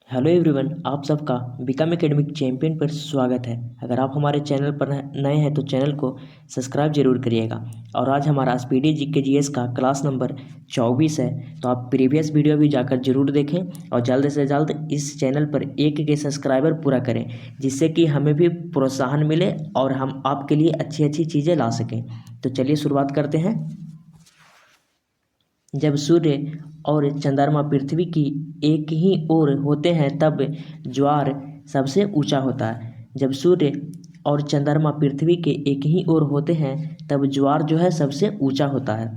Hello everyone, आप सबका BCom academic champion पर स्वागत है। अगर आप हमारे चैनल पर नए हैं तो चैनल को सब्सक्राइब जरूर करिएगा। और आज हमारा स्पीडी जीके जीएस का क्लास नंबर 24 है, तो आप प्रीवियस वीडियो भी जाकर जरूर देखें और जल्द से जल्द इस चैनल पर 1 के सब्सक्राइबर पूरा करें, जिससे कि हमें भी प्रोत्साहन मिले और हम आपके लिए अच्छी अच्छी चीज़ें ला सकें। तो चलिए शुरुआत करते हैं। जब सूर्य और चंद्रमा पृथ्वी की एक ही ओर होते हैं तब ज्वार सबसे ऊंचा होता है। जब सूर्य और चंद्रमा पृथ्वी के एक ही ओर होते हैं तब ज्वार जो है सबसे ऊंचा होता है।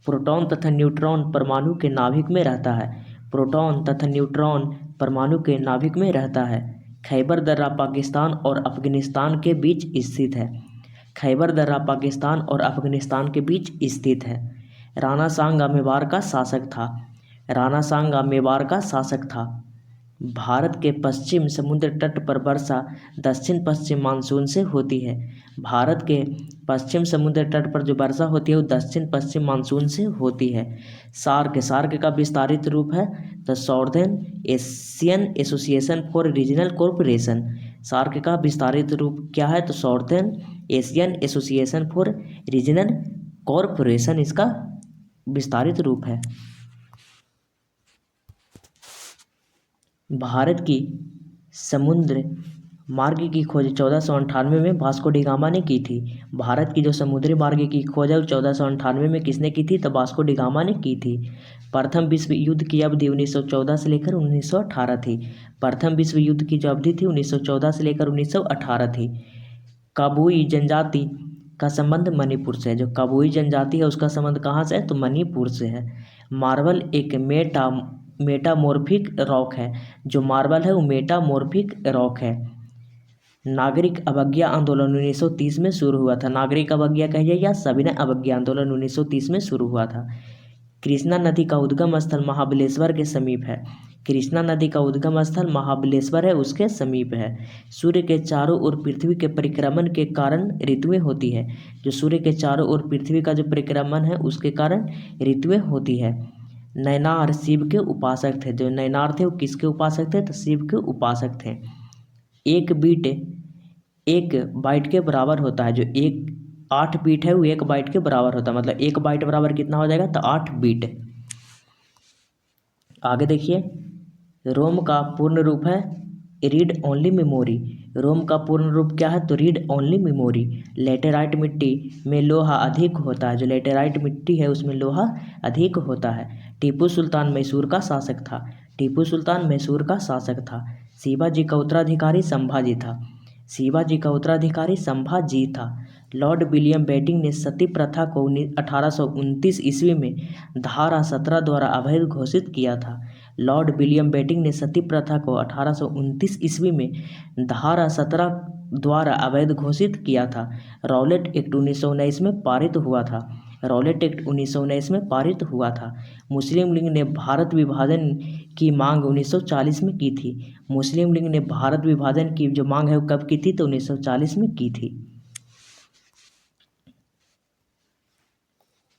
प्रोटॉन तथा न्यूट्रॉन परमाणु के नाभिक में रहता है। प्रोटॉन तथा न्यूट्रॉन परमाणु के नाभिक में रहता है। खैबर दर्रा पाकिस्तान और अफगानिस्तान के बीच स्थित है। खैबर दर्रा पाकिस्तान और अफगानिस्तान के बीच स्थित है। राणा सांगा मेवाड़ का शासक था। राणा सांगा मेवाड़ का शासक था। भारत के पश्चिम समुद्र तट पर वर्षा दक्षिण पश्चिम मानसून से होती है। भारत के पश्चिम समुद्र तट पर जो वर्षा होती है वो दक्षिण पश्चिम मानसून से होती है। सार्क का विस्तारित रूप है the southern Asian association for regional cooperation. SAARC का विस्तारित रूप क्या है? तो southern Asian association for regional cooperation इसका विस्तारित रूप है। भारत की समुद्र मार्ग की खोज 1498 में वास्को डी गामा ने की थी। भारत की जो समुद्री मार्ग की खोज है वो 1498 में किसने की थी? तो वास्को डी गामा ने की थी। प्रथम विश्व युद्ध की अवधि 1914 से लेकर 1918 थी। प्रथम विश्व युद्ध की जो अवधि थी 1914 से लेकर 1918 थी। काबुई जनजाति का संबंध मणिपुर से है। जो काबुई जनजाति है उसका संबंध कहाँ से है? तो मणिपुर से है। मार्बल एक मेटामॉर्फिक रॉक है। जो मार्बल है वो मेटामॉर्फिक रॉक है। नागरिक अवज्ञा आंदोलन 1930 में शुरू हुआ था। नागरिक अवज्ञा कहिए या सविनय अवज्ञा आंदोलन 1930 में शुरू हुआ था। कृष्णा नदी का उद्गम स्थल महाबलेश्वर के समीप है। कृष्णा नदी का उद्गम स्थल महाबलेश्वर है, उसके समीप है। सूर्य के चारों ओर पृथ्वी के परिक्रमण के कारण ऋतुएं होती है। जो सूर्य के चारों ओर पृथ्वी का जो परिक्रमण है उसके कारण ऋतुएं होती है। नैनार शिव के उपासक थे। जो नैनार थे वो किसके उपासक थे? तो शिव के उपासक थे। एक बीट 1 बाइट के बराबर होता है। जो 8 बीट है वो 1 बाइट के बराबर होता है। मतलब 1 बाइट बराबर कितना हो जाएगा? तो 8 बीट। आगे देखिए, रोम का पूर्ण रूप है रीड ओनली मेमोरी। रोम का पूर्ण रूप क्या है? तो रीड ओनली मेमोरी। लेटेराइट मिट्टी में लोहा अधिक होता है। जो लेटेराइट मिट्टी है उसमें लोहा अधिक होता है। टीपू सुल्तान मैसूर का शासक था। टीपू सुल्तान मैसूर का शासक था। शिवाजी का उत्तराधिकारी संभाजी था। शिवाजी का उत्तराधिकारी संभाजी था। लॉर्ड विलियम बेटिंग ने सती प्रथा को 1829 ईस्वी में धारा 17 द्वारा अवैध घोषित किया था। लॉर्ड विलियम बेटिंग ने सती प्रथा को 1829 ईस्वी में धारा 17 द्वारा अवैध घोषित किया था। रॉलेट एक्ट 1919 में पारित हुआ था। रॉलेट एक्ट 1919 में पारित हुआ था। मुस्लिम लीग ने भारत विभाजन की मांग 1940 में की थी। मुस्लिम लीग ने भारत विभाजन की जो मांग है वो कब की थी? तो 1940 में की थी।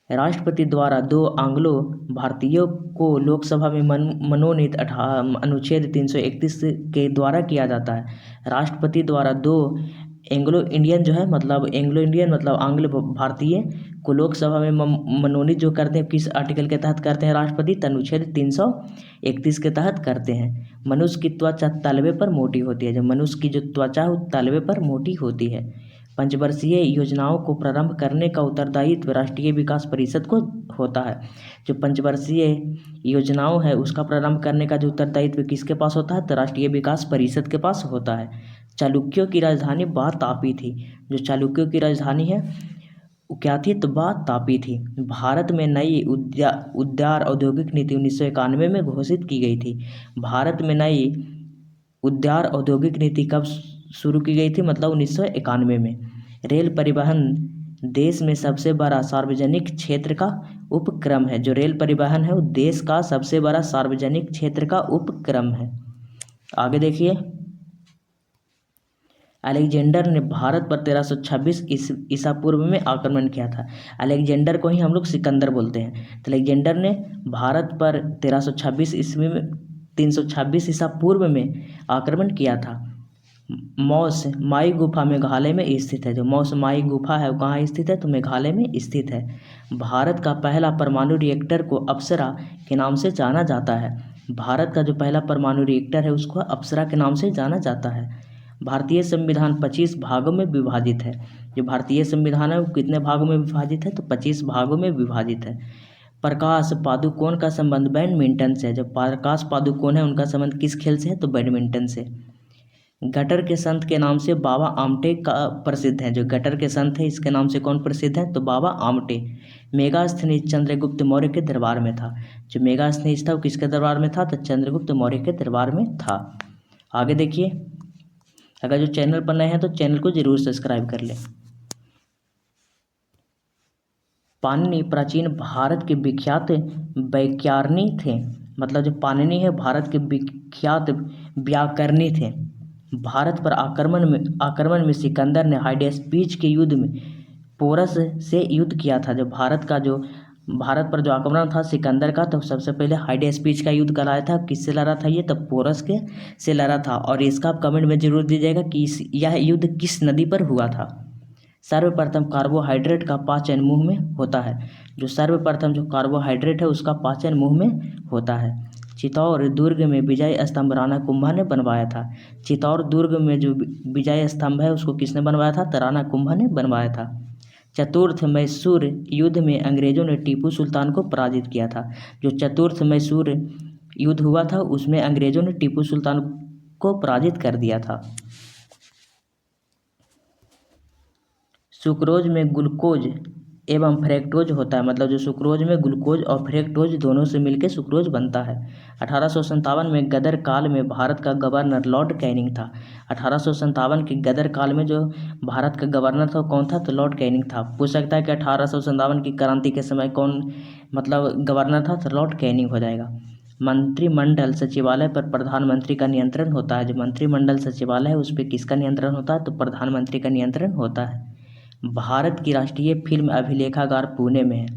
राष्ट्रपति द्वारा 2 आंग्लो भारतीयों को लोकसभा में मनोनीत अनुच्छेद 331 के द्वारा किया जाता है। राष्ट्रपति द्वारा 2 एंग्लो इंडियन जो है मतलब आंग्ल भारतीय को लोकसभा में मनोनीत जो करते हैं किस आर्टिकल के तहत करते हैं? राष्ट्रपति अनुच्छेद 331 के तहत करते हैं। मनुष्य की त्वचा तलवे पर मोटी होती है। जब मनुष्य की जो त्वचा है वो तलवे पर मोटी होती है। पंचवर्षीय योजनाओं को प्रारंभ करने का उत्तरदायित्व राष्ट्रीय विकास परिषद को होता है। जो पंचवर्षीय योजनाओं है उसका प्रारंभ करने का जो उत्तरदायित्व किसके पास होता है? तो राष्ट्रीय विकास परिषद के पास होता है। चालुक्यों की राजधानी वातापी थी। जो चालुक्यों की राजधानी है वो क्या थी? तो वातापी थी। भारत में नई उदार औद्योगिक नीति 1991 में घोषित की गई थी। भारत में नई उदार औद्योगिक नीति कब शुरू की गई थी? मतलब 1991 में। रेल परिवहन देश में सबसे बड़ा सार्वजनिक क्षेत्र का उपक्रम है। जो रेल परिवहन है वो देश का सबसे बड़ा सार्वजनिक क्षेत्र का उपक्रम है। आगे देखिए, अलेक्जेंडर ने भारत पर 1326 ईसा पूर्व में आक्रमण किया था। अलेक्जेंडर को ही हम लोग सिकंदर बोलते हैं। तो अलेक्जेंडर ने भारत पर 1326 ईस्वी में 326 ईसा पूर्व में आक्रमण किया था। मौस माई गुफा मेघालय में स्थित है। जो मौस माई गुफा है वो कहाँ स्थित है, तो मेघालय में स्थित है। भारत का पहला परमाणु रिएक्टर को अप्सरा के नाम से जाना जाता है। भारत का जो पहला परमाणु रिएक्टर है उसको अप्सरा के नाम से जाना जाता है। भारतीय संविधान 25 भागों में विभाजित है। जो भारतीय संविधान है वो कितने भागों में विभाजित है, तो 25 भागों में विभाजित है। प्रकाश पादुकोण का संबंध बैडमिंटन से है। जो प्रकाश पादुकोण है उनका संबंध किस खेल से है, तो बैडमिंटन से। गटर के संत के नाम से बाबा आमटे का प्रसिद्ध है। जो गटर के संत है इसके नाम से कौन प्रसिद्ध है, तो बाबा आमटे। मेगास्थनीज चंद्रगुप्त मौर्य के दरबार में था। जो मेगास्थनीज था वो किसके दरबार में था, तो चंद्रगुप्त मौर्य के दरबार में था। आगे देखिए, अगर जो चैनल पर नए हैं तो चैनल को जरूर सब्सक्राइब कर लें। पाणिनि प्राचीन भारत के विख्यात वैज्ञानी थे। मतलब जो पाणिनि है भारत के विख्यात व्याकरणी थे। भारत पर आक्रमण में सिकंदर ने हाइडेस्पीच के युद्ध में पोरस से युद्ध किया था। जो भारत पर जो आक्रमण था सिकंदर का, तो सबसे पहले हाइडेस्पीच का युद्ध कराया था। किससे लड़ा था ये, तब पोरस के से लड़ा था। और इसका आप कमेंट में जरूर दीजिएगा कि यह युद्ध किस नदी पर हुआ था। सर्वप्रथम कार्बोहाइड्रेट का पाचन मुंह में होता है। जो सर्वप्रथम जो कार्बोहाइड्रेट है उसका पाचन मुंह में होता है। चित्तौड़ दुर्ग में विजय स्तंभ राणा कुंभा ने बनवाया था। चित्तौड़ दुर्ग में जो विजय स्तंभ है उसको किसने बनवाया था, तो राणा कुंभा ने बनवाया था। चतुर्थ मैसूर युद्ध में अंग्रेजों ने टीपू सुल्तान को पराजित किया था। जो चतुर्थ मैसूर युद्ध हुआ था उसमें अंग्रेजों ने टीपू सुल्तान को पराजित कर दिया था। सुक्रोज में ग्लूकोज एवं फ्रैक्टोज होता है। मतलब जो सुक्रोज में ग्लूकोज और फ्रैक्टोज दोनों से मिलकर सुक्रोज बनता है। 1857 में गदर काल में भारत का गवर्नर लॉर्ड कैनिंग था। 1857 के गदर काल में जो भारत का गवर्नर था कौन था, तो लॉर्ड कैनिंग था। पूछ सकता है कि 1857 की क्रांति के समय कौन मतलब गवर्नर था, तो लॉर्ड कैनिंग हो जाएगा। मंत्रिमंडल सचिवालय पर प्रधानमंत्री का नियंत्रण होता है। जो मंत्रिमंडल सचिवालय है उस पर किसका नियंत्रण होता है, तो प्रधानमंत्री का नियंत्रण होता है। भारत की राष्ट्रीय फिल्म अभिलेखागार पुणे में है।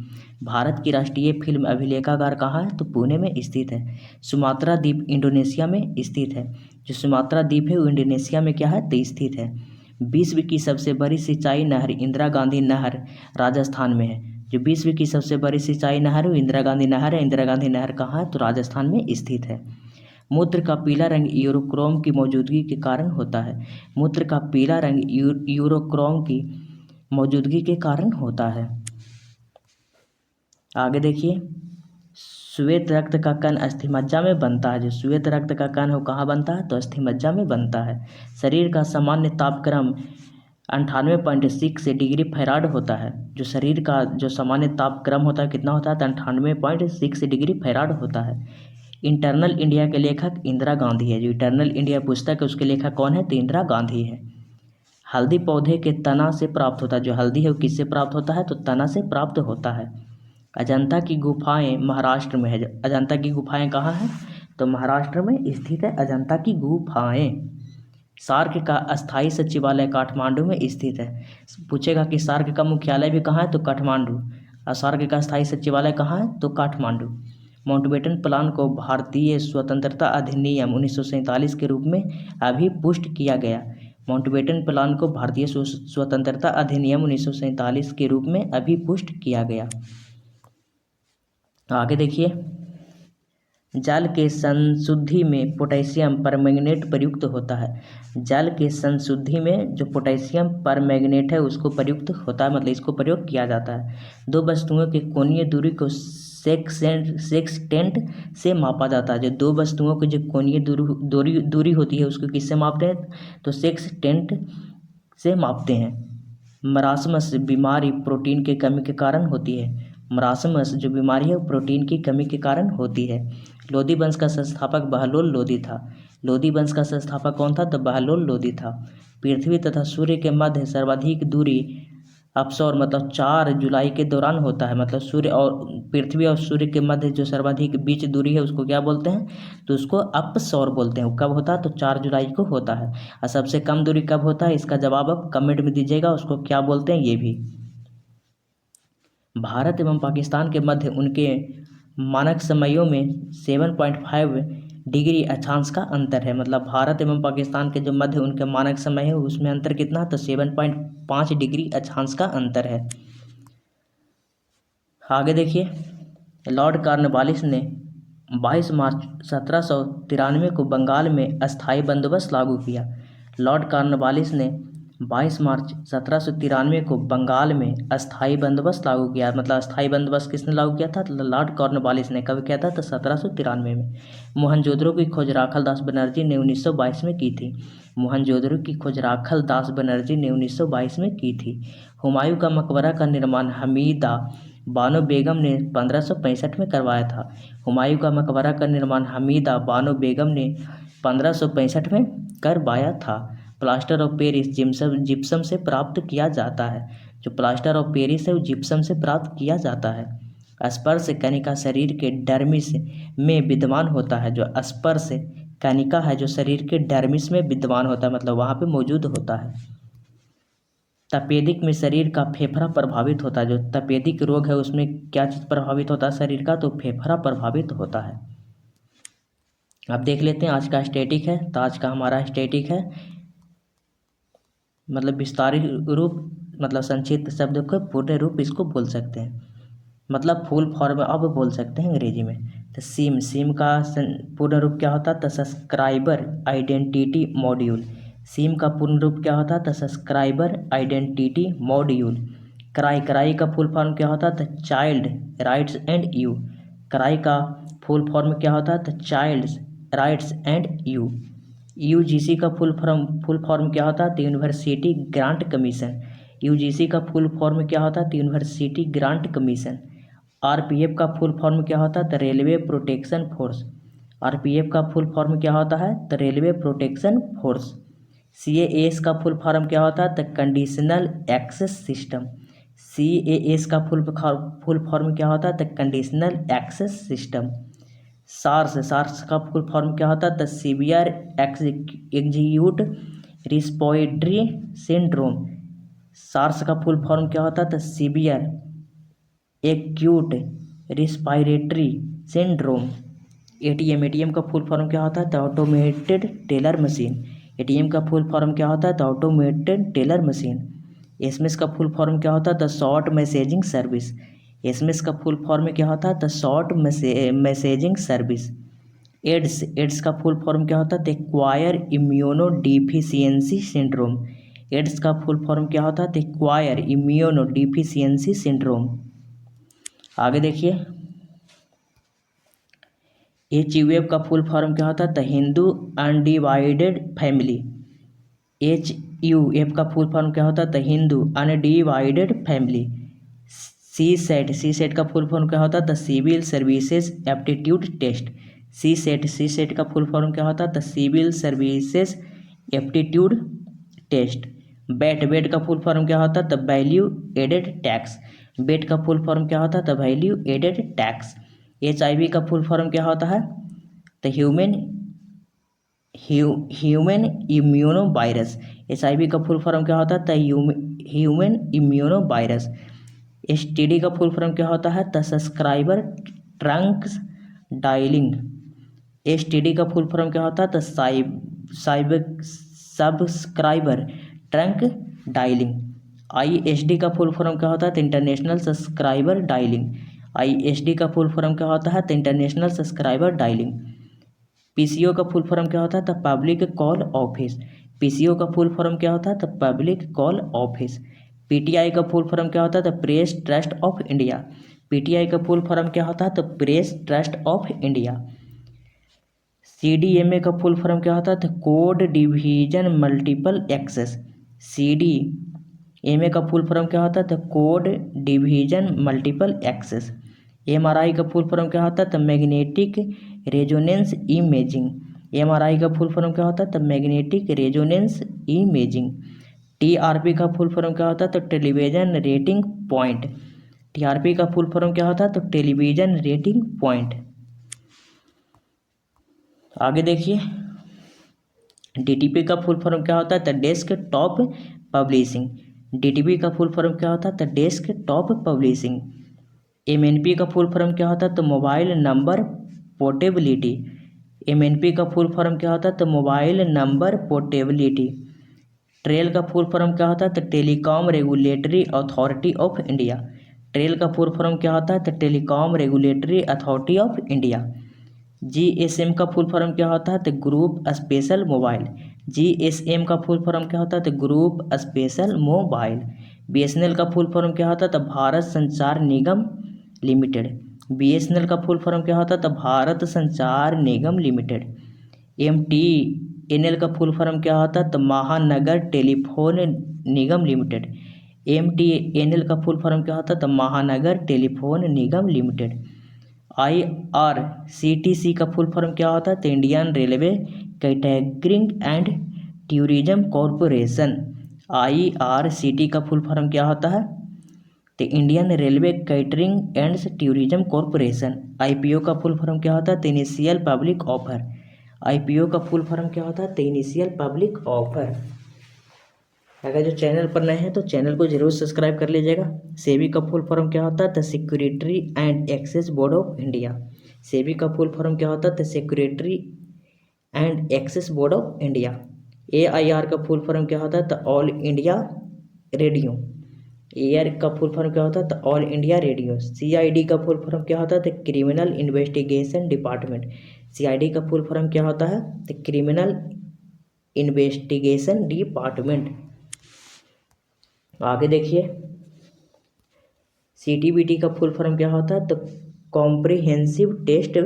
भारत की राष्ट्रीय फिल्म अभिलेखागार कहाँ है, तो पुणे में स्थित है। सुमात्रा द्वीप इंडोनेशिया में स्थित है। जो सुमात्रा द्वीप है वो इंडोनेशिया में क्या है, तो स्थित है। विश्व की सबसे बड़ी सिंचाई नहर इंदिरा गांधी नहर राजस्थान में है। जो विश्व की सबसे बड़ी सिंचाई नहर वो इंदिरा गांधी नहर है। इंदिरा गांधी नहर कहाँ है, तो राजस्थान में स्थित है। मूत्र का पीला रंग यूरोक्रोम की मौजूदगी के कारण होता है। मूत्र का पीला रंग यूरोक्रोम की मौजूदगी के कारण होता है। आगे देखिए, श्वेत रक्त का कण अस्थिमज्जा में बनता है। जो श्वेत रक्त का कण हो कहाँ बनता है, तो अस्थिमज्जा में बनता है। शरीर का सामान्य तापक्रम 98.6 डिग्री फैराड होता है। जो शरीर का जो सामान्य तापक्रम होता है कितना होता है, तो 98.6 डिग्री फैराड होता है। इंटरनल इंडिया के लेखक इंदिरा गांधी है। जो इंटरनल इंडिया पुस्तक है उसके लेखक कौन है, तो इंदिरा गांधी है। हल्दी पौधे के तना से प्राप्त होता है। जो हल्दी है वो किससे प्राप्त होता है, तो तना से प्राप्त होता है। अजंता की गुफाएं महाराष्ट्र में है। अजंता की गुफाएं कहाँ हैं, तो महाराष्ट्र में स्थित है अजंता की गुफाएं। सार्क का अस्थायी सचिवालय काठमांडू में स्थित है। पूछेगा कि सार्क का मुख्यालय भी कहाँ है, तो काठमांडू। और सार्क का अस्थायी सचिवालय कहाँ है, तो काठमांडू। माउंटबेटन प्लान को भारतीय स्वतंत्रता अधिनियम 1947 के रूप में अभिपुष्ट किया गया। माउंटबेटन प्लान को भारतीय स्वतंत्रता अधिनियम 1947 के रूप में अभिपुष्ट किया गया। आगे देखिए, जल के संशुद्धि में पोटेशियम परमैंगनेट प्रयुक्त होता है। जल के संशुद्धि में जो पोटेशियम परमैंगनेट है उसको प्रयुक्त होता है, मतलब इसको प्रयोग किया जाता है। दो वस्तुओं के कोणीय दूरी को सेक्सटेंट से मापा जाता है। जो दो वस्तुओं की जो कोणीय दूरी होती है उसको किससे मापते हैं, तो सेक्सटेंट से मापते हैं। मरासमस बीमारी प्रोटीन की कमी के कारण होती है। मरासमस जो बीमारी है वो प्रोटीन की कमी के कारण होती है। लोदी वंश का संस्थापक बहलोल लोदी था। लोदी वंश का संस्थापक कौन था, तो बहलोल लोदी था। पृथ्वी तथा सूर्य के मध्य सर्वाधिक दूरी अपसौर मतलब 4 जुलाई के दौरान होता है। मतलब सूर्य और पृथ्वी और सूर्य के मध्य जो सर्वाधिक बीच दूरी है उसको क्या बोलते हैं, तो उसको अपसौर बोलते हैं। वो कब होता है, तो 4 जुलाई को होता है। और सबसे कम दूरी कब होता है, इसका जवाब आप कमेंट में दीजिएगा, उसको क्या बोलते हैं ये भी। भारत एवं पाकिस्तान के मध्य उनके मानक समयों में 7.5 डिग्री अक्षांश का अंतर है। मतलब भारत एवं पाकिस्तान के जो मध्य उनके मानक समय है उसमें अंतर कितना, तो 7.5 डिग्री अक्षांश का अंतर है। आगे देखिए, लॉर्ड कॉर्नवालिस ने 22 मार्च 1793 को बंगाल में अस्थायी बंदोबस्त लागू किया। लॉर्ड कॉर्नवालिस ने 22 मार्च 1793 को बंगाल में अस्थायी बंदोबस्त लागू किया। मतलब अस्थायी बंदोबस्त किसने लागू किया था, तो लॉर्ड कॉर्नवालिस ने। कब किया था, तो 1793 में। मोहनजोदड़ो की खोज राखाल दास बनर्जी ने 1922 में की थी। मोहनजोदड़ो की खोज राखाल दास बनर्जी ने 1922 में की थी। हुमायूं का मकबरा का निर्माण हमीदा बानो बेगम ने 1565 में करवाया था। हुमायूं का मकबरा का निर्माण हमीदा बानो बेगम ने 1565 में करवाया था। प्लास्टर ऑफ पेरिस जिप्सम से प्राप्त किया जाता है। जो प्लास्टर ऑफ पेरिस है वो जिप्सम से प्राप्त किया जाता है। स्पर्श कणिका शरीर के डर्मिस में विद्यमान होता है। जो स्पर्श कणिका है जो शरीर के डर्मिस में विद्यमान होता है, मतलब वहाँ पे मौजूद होता है। तपेदिक में शरीर का फेफड़ा प्रभावित होता है। जो तपेदिक रोग है उसमें क्या चीज़ प्रभावित होता है शरीर का, तो फेफड़ा प्रभावित होता है। अब देख लेते हैं आज का स्टैटिक है। तो आज का हमारा स्टैटिक है मतलब विस्तारित रूप, मतलब संक्षिप्त शब्द को पूर्ण रूप इसको बोल सकते हैं। मतलब फुल फॉर्म अब बोल सकते हैं अंग्रेजी में। तो सिम का पूर्ण रूप क्या होता है, तो सब्सक्राइबर आइडेंटिटी मॉड्यूल। सिम का पूर्ण रूप क्या होता है, तो सब्सक्राइबर आइडेंटिटी मॉड्यूल। क्राई का फुल फॉर्म क्या होता है, तो child rights and you. Cry का फुल फॉर्म क्या होता है, तो child rights and you. UGC का फुल फॉर्म क्या होता है, तो यूनिवर्सिटी ग्रांट कमीशन। यूजीसी का फुल फॉर्म क्या होता है, तो यूनिवर्सिटी ग्रांट कमीशन। आरपीएफ का फुल फॉर्म क्या होता है, तो रेलवे प्रोटेक्शन फोर्स। आरपीएफ का फुल फॉर्म क्या होता है, तो रेलवे प्रोटेक्शन फोर्स। सीएएस का फुल फॉर्म क्या होता है, तो कंडीशनल एक्सेस सिस्टम। सीएएस का फुल फॉर्म क्या होता है, तो कंडीशनल एक्सेस सिस्टम। सार्स का फुल फॉर्म क्या होता है, तो severe execute respiratory syndrome. SARS का फुल फॉर्म क्या होता है, तो severe acute respiratory syndrome. ATM का फुल फॉर्म क्या होता है, तो ऑटोमेटेड टेलर मशीन। एटीएम का फुल फॉर्म क्या होता है, तो ऑटोमेटेड टेलर मशीन। एसएमएस का फुल फॉर्म क्या होता है, तो शॉर्ट मैसेजिंग सर्विस। एसएमएस का फुल फॉर्म क्या होता है, तो शॉर्ट मैसेजिंग सर्विस। एड्स का फुल फॉर्म क्या होता है, तो acquire immuno deficiency syndrome. AIDS का फुल फॉर्म क्या होता है, तो एक्वायर इम्यूनो डिफिशियंसी सिंड्रोम। आगे देखिए, HUF का फुल फॉर्म क्या होता है, the Hindu undivided family. HUF का फुल फॉर्म क्या होता है, the Hindu undivided family. CSET का फुल फॉर्म क्या होता है, the civil services aptitude test. CSET का फुल फॉर्म क्या होता है, the civil services aptitude test. VAT का फुल फॉर्म क्या होता है, the value added tax. VAT का फुल फॉर्म क्या होता है, the value added tax. HIV का फुल फॉर्म क्या होता है, the human immuno virus. HIV का फुल फॉर्म क्या होता है, the human immuno virus. STD का फुल फॉर्म क्या होता है, the subscriber trunk dialling. STD का फुल फॉर्म क्या होता है, the subscriber trunk dialling. ISD का फुल फॉर्म क्या होता है, the international subscriber dialling. ISD का फुल फॉर्म क्या होता है, the international subscriber dialling. PCO का फुल फॉर्म क्या होता है, the public call office. PCO का फुल फॉर्म क्या होता है, the public call office. PTI का फुल फॉर्म क्या होता है, the press trust of India. PTI का फुल फॉर्म क्या होता है, the press trust of India. CDMA का फुल फॉर्म क्या होता है, the code division multiple access. CDMA का फुल फॉर्म क्या होता है, the code division multiple access. MRI का फुल फॉर्म क्या होता है, the magnetic resonance imaging. MRI का फुल फॉर्म क्या होता है, the magnetic resonance imaging. TRP का फुल फॉर्म क्या होता है, तो टेलीविजन रेटिंग पॉइंट। TRP का फुल फॉर्म क्या होता है, तो टेलीविजन रेटिंग पॉइंट। आगे देखिए, DTP का फुल फॉर्म क्या होता है, the desk top publishing. DTP का फुल फॉर्म क्या होता है, the desk top publishing. MNP का फुल फॉर्म क्या होता है, तो मोबाइल नंबर पोर्टेबिलिटी। MNP का फुल फॉर्म क्या होता है? तो मोबाइल नंबर पोर्टेबिलिटी। ट्रेल का फुल फॉर्म क्या होता है? तो telecom regulatory authority of India. Trail का फुल फॉर्म क्या होता है? तो telecom regulatory authority of India. GSM का फुल फॉर्म क्या होता है? तो ग्रुप स्पेशल मोबाइल। GSM का फुल फॉर्म क्या होता है? तो ग्रुप स्पेशल मोबाइल। BSNL का फुल फॉर्म क्या होता है? तो भारत संचार निगम लिमिटेड। BSNL का फुल फॉर्म क्या होता है? तो भारत संचार निगम लिमिटेड। MTNL का फुल फॉर्म क्या होता है? तो महानगर टेलीफोन निगम लिमिटेड। MTNL का फुल फॉर्म क्या होता है? तो महानगर टेलीफोन निगम लिमिटेड। IRCTC का फुल फॉर्म क्या होता है? तो Indian railway catering and tourism corporation. IRCT का फुल फॉर्म क्या होता है? तो Indian railway catering and tourism corporation. IPO का फुल फॉर्म क्या होता है? तो इनिशियल पब्लिक ऑफर। IPO का फुल फॉर्म क्या होता है? तो इनिशियल पब्लिक ऑफर। अगर जो चैनल पर नए हैं तो चैनल को जरूर सब्सक्राइब कर लीजिएगा। सेबी का फुल फॉर्म क्या होता है? The security and access board of India. SEBI का फुल फॉर्म क्या होता है? The security and access board of India. AIR का फुल फॉर्म क्या होता है? The all India radio. AIR का फुल फॉर्म क्या होता है? The all India radio. CID का फुल फॉर्म क्या होता है? The criminal investigation department. CID का फुल फॉर्म क्या होता है? The criminal investigation department. आगे देखिए, CTBT का फुल फॉर्म क्या होता है? तो comprehensive test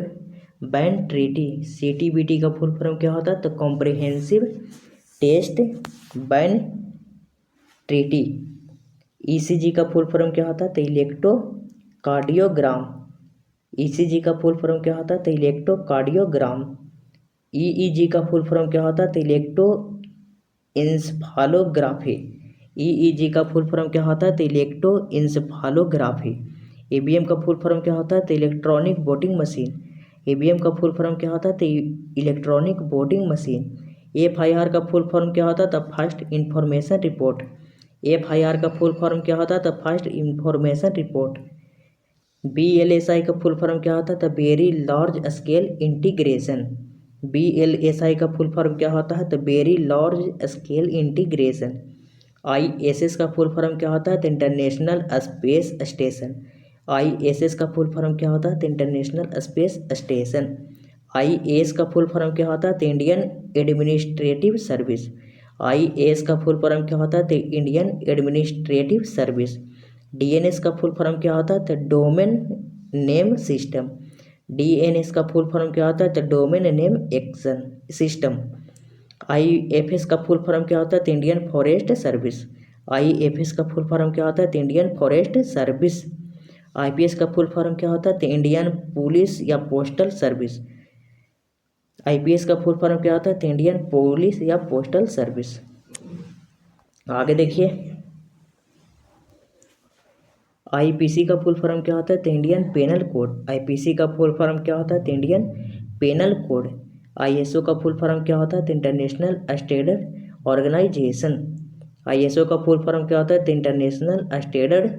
ban treaty. CTBT का फुल फॉर्म क्या होता है? तो comprehensive test ban treaty. ECG का फुल फॉर्म क्या होता है? तो इलेक्ट्रोकार्डियोग्राम। ECG का फुल फॉर्म क्या होता है? तो इलेक्ट्रोकार्डियोग्राम। EEG का फुल फॉर्म क्या होता है? तो इलेक्ट्रो इंसेफालोग्राफी। EEG का फुल फॉर्म क्या होता है? तो इलेक्ट्रो इंसेफालोग्राफी। EVM का फुल फॉर्म क्या होता है? तो इलेक्ट्रॉनिक वोटिंग मशीन। EVM का फुल फॉर्म क्या होता है? तो इलेक्ट्रॉनिक वोटिंग मशीन। FIR का फुल फॉर्म क्या होता है? तो फर्स्ट इंफॉर्मेशन रिपोर्ट। FIR का फुल फॉर्म क्या होता है? तो फर्स्ट इंफॉर्मेशन रिपोर्ट। BLSI का फुल फॉर्म क्या होता है? तो very large scale integration. BLSI का फुल फॉर्म क्या होता है? तो very large scale integration. ISS का फुल फॉर्म क्या होता है? तो इंटरनेशनल स्पेस स्टेशन। ISS का फुल फॉर्म क्या होता है? तो इंटरनेशनल स्पेस स्टेशन। IAS का फुल फॉर्म क्या होता है? तो इंडियन एडमिनिस्ट्रेटिव सर्विस। IAS का फुल फॉर्म क्या होता है? तो इंडियन एडमिनिस्ट्रेटिव सर्विस। DNS का फुल फॉर्म क्या होता है? तो डोमेन नेम सिस्टम। DNS का फुल फॉर्म क्या होता है? तो domain name action system. IFS का फुल फॉर्म क्या होता है? तो इंडियन फॉरेस्ट सर्विस। IFS का फुल फॉर्म क्या होता है? तो इंडियन फॉरेस्ट सर्विस। IPS का फुल फॉर्म क्या होता है? तो इंडियन पुलिस या पोस्टल सर्विस। IPS का फुल फॉर्म क्या होता है? तो इंडियन पुलिस या पोस्टल सर्विस। आगे देखिए, IPC का फुल फॉर्म क्या होता है? तो इंडियन पेनल कोड। IPC का फुल फॉर्म क्या होता है? तो इंडियन पेनल कोड। ISO का फुल फॉर्म क्या होता है? तो इंटरनेशनल स्टैंडर्ड ऑर्गेनाइजेशन। ISO का फुल फॉर्म क्या होता है? तो इंटरनेशनल स्टैंडर्ड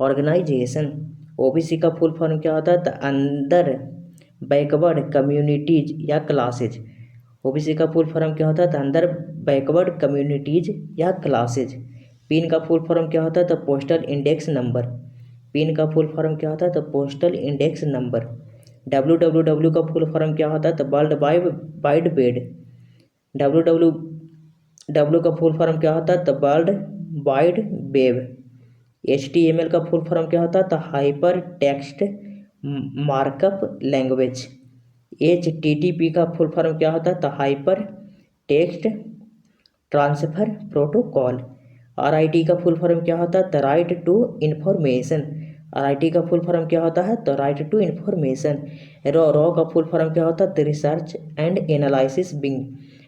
ऑर्गेनाइजेशन। OBC का फुल फॉर्म क्या होता है? तो अंडर बैकवर्ड कम्युनिटीज या क्लासेज। OBC का फुल फॉर्म क्या होता है? तो अंडर बैकवर्ड कम्युनिटीज या क्लासेज। पिन का फुल फॉर्म क्या होता है? तो पोस्टल इंडेक्स नंबर। पिन का फुल फॉर्म क्या होता है? तो पोस्टल इंडेक्स नंबर। WWW का फुल फॉर्म क्या होता है? तो वर्ल्ड वाइड वेब। WWW का फुल फॉर्म क्या होता है? तो वर्ल्ड वाइड वेब। HTML का फुल फॉर्म क्या होता है? तो hyper text markup language. HTTP का फुल फॉर्म क्या होता है? तो hyper text transfer protocol. RIT का फुल फॉर्म क्या होता है? तो राइट टू इन्फॉर्मेशन। RIT का फुल फॉर्म क्या होता है? तो राइट टू इन्फॉर्मेशन। रॉ का फुल फॉर्म क्या होता है? तो रिसर्च एंड एनालिसिस विंग।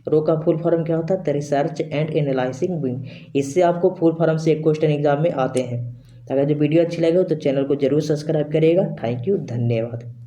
रो का फुल फॉर्म क्या होता है? तो रिसर्च एंड एनालिसिंग विंग। इससे आपको फुल फॉर्म से एक क्वेश्चन एग्जाम में आते हैं। अगर जो वीडियो अच्छी लगे हो तो चैनल को जरूर सब्सक्राइब करिएगा। थैंक यू, धन्यवाद।